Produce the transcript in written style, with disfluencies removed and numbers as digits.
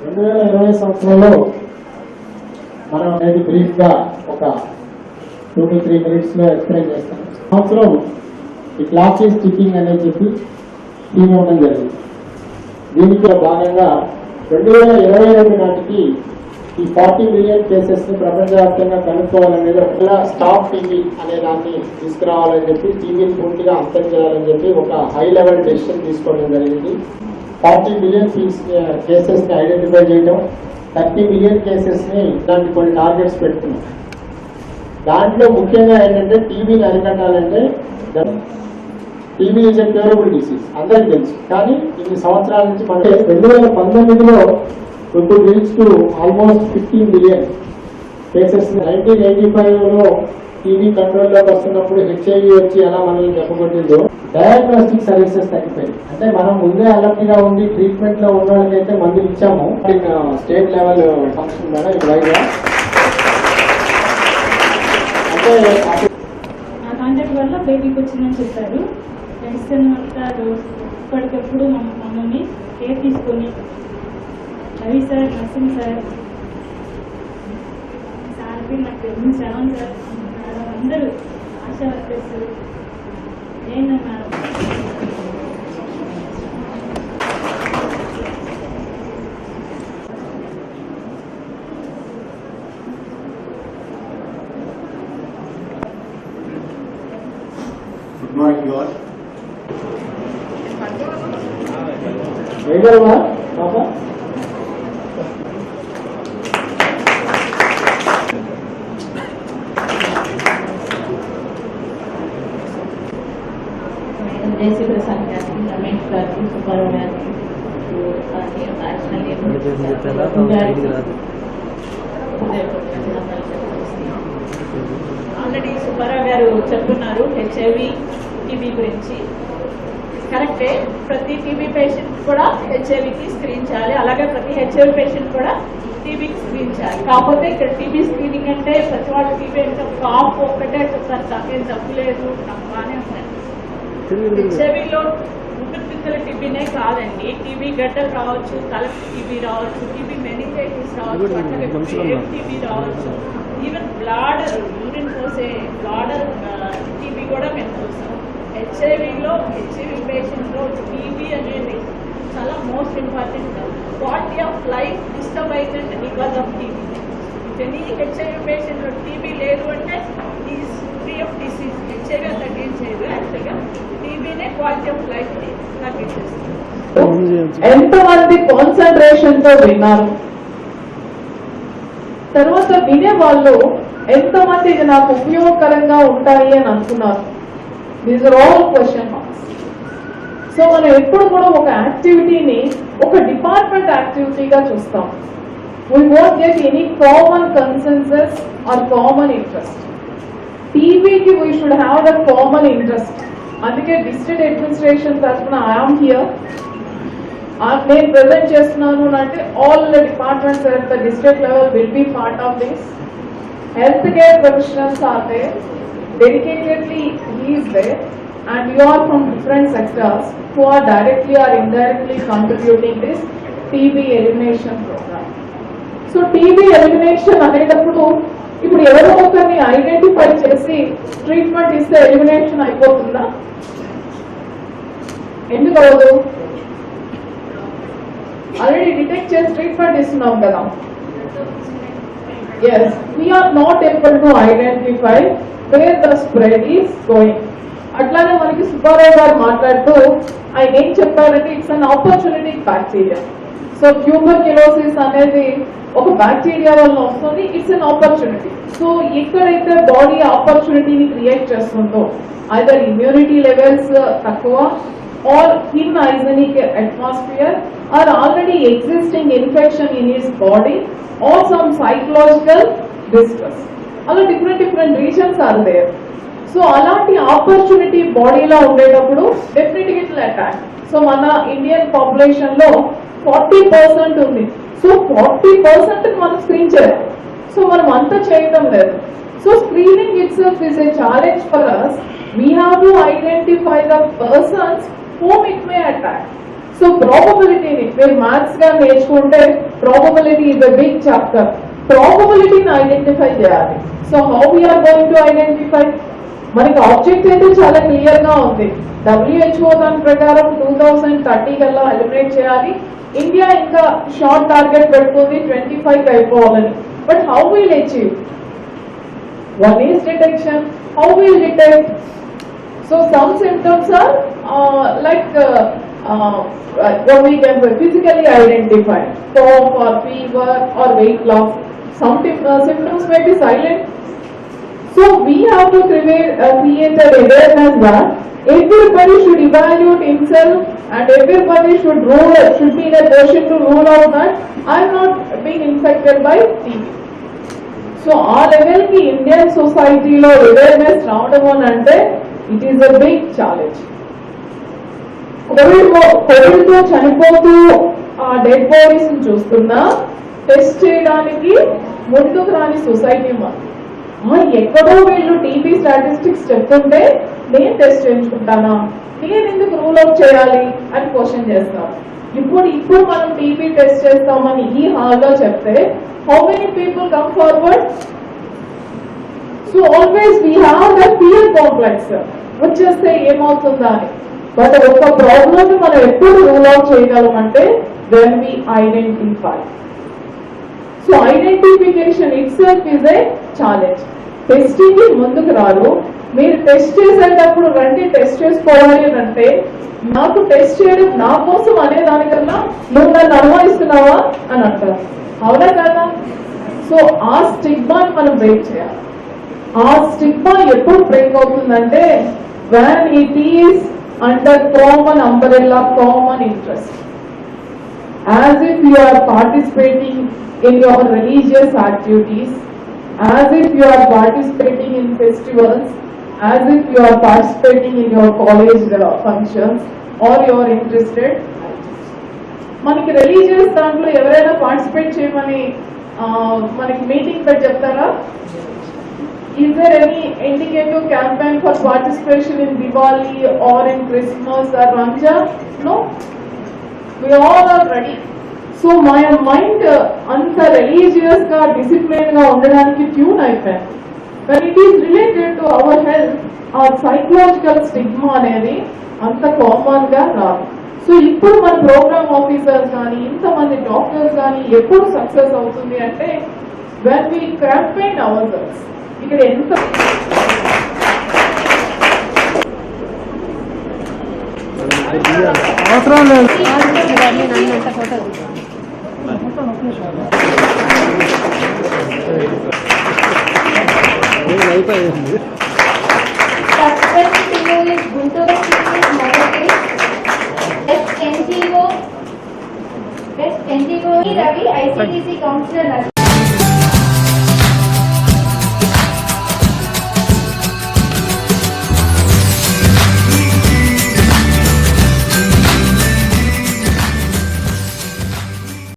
2020 సంవత్సరంలో మనం అనేది బ్రీఫ్ గా ఒక 2 to 3 minutes లో ఎక్స్ప్లెయిన్ చేస్తాం. సంవత్సరం ఈ క్లాక్ ఈజ్ టికింగ్ అనేది చెప్పి థీమ్ ఇవ్వడం జరిగింది. దీనిలో భాగంగా 2022 నాటికి ఈ 40 మిలియన్ కేసెస్ ని ప్రపంచవ్యాప్తంగా కనుక్కోవాలనేది ఒకలా స్టాప్ టీవీ అనే దాన్ని తీసుకురావాలని చెప్పి టీవీని పూర్తిగా అంతం చేయాలని చెప్పి ఒక హై లెవెల్ డెసిషన్ తీసుకోవడం జరిగింది. 40 మిలియన్ కేసెస్ ని ఐడెంటిఫై చేయడం, 30 మిలియన్ కేసెస్ ని ఇలాంటి కొన్ని టార్గెట్స్ పెట్టుకున్నాం. దాంట్లో ముఖ్యంగా ఏంటంటే టీవీని అరికట్టాలంటే TB is a curable disease అందరికి తెలుసు. కానీ ఇన్ని సంవత్సరాల నుంచి మన 2019లో ఇప్పుడు reach to almost 15 million cases. 1985లో టీవీ కంట్రోల్లోకి వస్తున్నప్పుడు హెచ్ఐవి వచ్చి ఎలా మనల్ని చెప్పబట్టిందో డయాగ్నోస్టిక్ సర్వీసెస్ తగ్గిపోయింది. అంటే మనం ముందే అలర్ట్ గా ఉండి ట్రీట్మెంట్ లో ఉన్న వాళ్ళకైతే మందులు ఇచ్చాము. స్టేట్ లెవెల్ ఫంక్షన్ ద్వారా ఇప్పుడు ఆ కాంటాక్ట్ వల్ల బేబీకి వచ్చిందని చెప్పారు. మెడిసిన్ అంతా ఇప్పటికప్పుడు మమ్మల్ని కేర్ తీసుకొని రవి సార్, నర్సింగ్ సార్, సార్కి నాకు తెలిసిన శ్రవణ్ సార్, మేడం అందరూ ఆశా వర్కర్స్, నేను madam Good morning, you all. जैसे प्रसाद गांधी, रमेश गांधी, सुब्बाराव गांधी, ఆల్రెడీ సుబ్బారావు గారు చెప్తున్నారు హెచ్ఐవి టీబీ గురించి. కరెక్టే, ప్రతి టీబీ పేషెంట్ కూడా హెచ్ఐవికి స్క్రీన్ చేయాలి, అలాగే ప్రతి హెచ్ఐవి పేషెంట్ కూడా టీబీకి స్క్రీన్ చేయాలి. కాకపోతే ఇక్కడ టీబీ స్క్రీనింగ్ అంటే ప్రతి వాళ్ళు టీబీ అంటే కాపు ఒక్కటే చెప్తారు, తప్పేం తప్పు లేదు, నాకు బాగానే ఉన్నాయి. హెచ్ఐవిలో ఊపిరితిత్తుల టీబీనే కాదండి, టీబీ గడ్డలు రావచ్చు, తలకు టీబీ రావచ్చు, టీబీ మెనింజైటిస్ రావచ్చు, అట్లా టీబీ రావచ్చు, ఈవెన్ బ్లాడర్ యూరిన్ పోసే బ్లాడర్ టీబీ కూడా మేము చూస్తాం. హెచ్ఐవిలో హెచ్ఐవి పేషెంట్లో టీబీ అనేది చాలా most important. Quality of life disturb అవుతుంది because of TB. Any HIV పేషెంట్లో టీబీ లేదు అంటే is free of disease. HIV తగ్గించేది యాక్చువల్గా టీబీనే క్వాలిటీ ఆఫ్ లైఫ్ ని తగ్గించేస్తుంది. ఎంతమంది కాన్సన్ట్రేషన్ తో విన్నారు? తర్వాత వినే వాళ్ళు ఎంతమంది ఇది నాకు ఉపయోగకరంగా ఉంటాయి అని అనుకున్నారు? These are all question marks. So మనం ఎప్పుడు కూడా ఒక యాక్టివిటీని ఒక డిపార్ట్మెంట్ యాక్టివిటీగా చూస్తాం. We won't get any common consensus or common interest. టీవీకి we should have the common interest. అందుకే డిస్ట్రిక్ట్ అడ్మినిస్ట్రేషన్ తరఫున ఐఎమ్ హియర్. నేను ప్రెజెంట్ చేస్తున్నాను అంటే all the departments at the district level will be part of this. Healthcare professionals are there, dedicatedly he is there, and you are from different sectors who are directly or indirectly contributing this TB elimination program. So TB elimination అనేటప్పుడు ఇప్పుడు ఎవరో ఒకరిని identify చేసి treatment ఇస్తే elimination అయిపోతుందా? ఎందుకు అవ్వదు? Already detect చేసి ట్రీట్మెంట్ ఇస్తున్నాం కదా. Yes, we are not able to identify where the spread is going. అట్లానే మనకి సుబ్బారావు గారు మాట్లాడుతూ ఆయన ఏం చెప్పారంటే it's an opportunity bacteria. So tuberculosis అనేది ఒక బ్యాక్టీరియా వల్ల వస్తుంది, ఇట్స్ అన్ ఆపర్చునిటీ. సో ఎక్కడైతే బాడీ ఆపర్చునిటీని క్రియేట్ చేస్తుందో ఐదర్ ఇమ్యూనిటీ లెవెల్స్ తక్కువ or hygienic atmosphere or already existing infection in his body or some psychological distress. All different reasons are there. So అలాంటి opportunity బాడీలో ఉండేటప్పుడు డెఫినెట్గా ఇట్ విల్ అటాక్. సో మన Indian population లో 40% ఉంది. So 40% మనం screen చేయాలి. సో మనం అంతా చేయటం లేదు. So screening itself is a challenge for us. We have to identify the persons whom it may attack. So so ప్రాబబిలిటీని మీరు మ్యాథ్స్ గా నేర్చుకుంటే probability is a big chapter. ప్రాబబిలిటీని ఐడెంటిఫై చేయాలి. So how we are going to identify? మనకి object అయితే చాలా clear గా ఉంది. WHO దాని ప్రకారం 2030 కల్లా ఎలిమినేట్ చేయాలి. ఇండియా ఇంకా షార్ట్ టార్గెట్ పెట్టుకుంది 25 అయిపోవాలని. But how will achieve? One is detection. How will detect? So some symptoms are what we can physically identify, cough or fever or weight loss. Some symptoms may be silent. So we have to create an awareness that everybody should evaluate himself and everybody should be in a position to rule out that I am not being infected by TB. So ఆ level కి Indian సొసైటీలో awareness రావడం అని అంటే it is a big challenge. Covid తో చనిపోతూ ఆ dead bodies చూస్తున్నా టెస్ట్ చేయడానికి ముందుకు రాని సొసైటీ ఎక్కడో వీళ్ళు టీబీ స్టాటిస్టిక్స్ చెప్తుంటే నేను టెస్ట్ చేయించుకుంటానా, నేను ఎందుకు రూల్ అవుట్ చేయాలి అని క్వశ్చన్ చేస్తాం. ఇప్పుడు మనం టీబీ టెస్ట్ చేస్తామని ఈ హాల్లో చెప్తే how many people come forward? So always we have the fear complex వచ్చేస్తే ఏమవుతుందా అని. బట్ ఒక ప్రాబ్లమ్ ని మనం ఎప్పుడు రూల్ అవుట్ చేయగలమంటే when we identify. So identification itself is a challenge. Testing కి ముందుకు రారు. మీరు టెస్ట్ చేసేటప్పుడు రండి టెస్ట్ చేసుకోవాలి అని అంటే నాకు టెస్ట్ చేయడం నా కోసం అనే దానికన్నా నువ్వు నన్ను అనుమానిస్తున్నావా అని అంటారు. అవునా కదా? సో ఆ స్టిగ్మాని మనం బ్రేక్ చేయాలి. ఆ స్టిగ్మా ఎప్పుడు బ్రేక్ అవుతుందంటే when it is under common umbrella, common interest, as if you are participating in your religious activities, as if you are participating in festivals, as if you are participating in your college functions or you are interested. మనకి religious దాంట్లో ఎవరైనా participate చేయమని మనకి meeting పెట్టి చెప్తారా? Is there any indicative campaign for participation in Diwali or in Christmas or Ramzan? No, we all are ready. So my mind అంత religious గా discipline గా ఉండడానికి ట్యూన్ అయిపోయింది. But it is related to our health, ఆ psychological stigma అనేది అంత common గా రాదు. సో ఇప్పుడు మన ప్రోగ్రామ్ ఆఫీసర్స్ కానీ ఇంతమంది డాక్టర్స్ కానీ ఎప్పుడు సక్సెస్ అవుతుంది అంటే when we campaign ourselves. ఇక్కడ ఎంత అవసరం లేదు. అయిపోయింది. NGO Ravi, ICTC Councillor.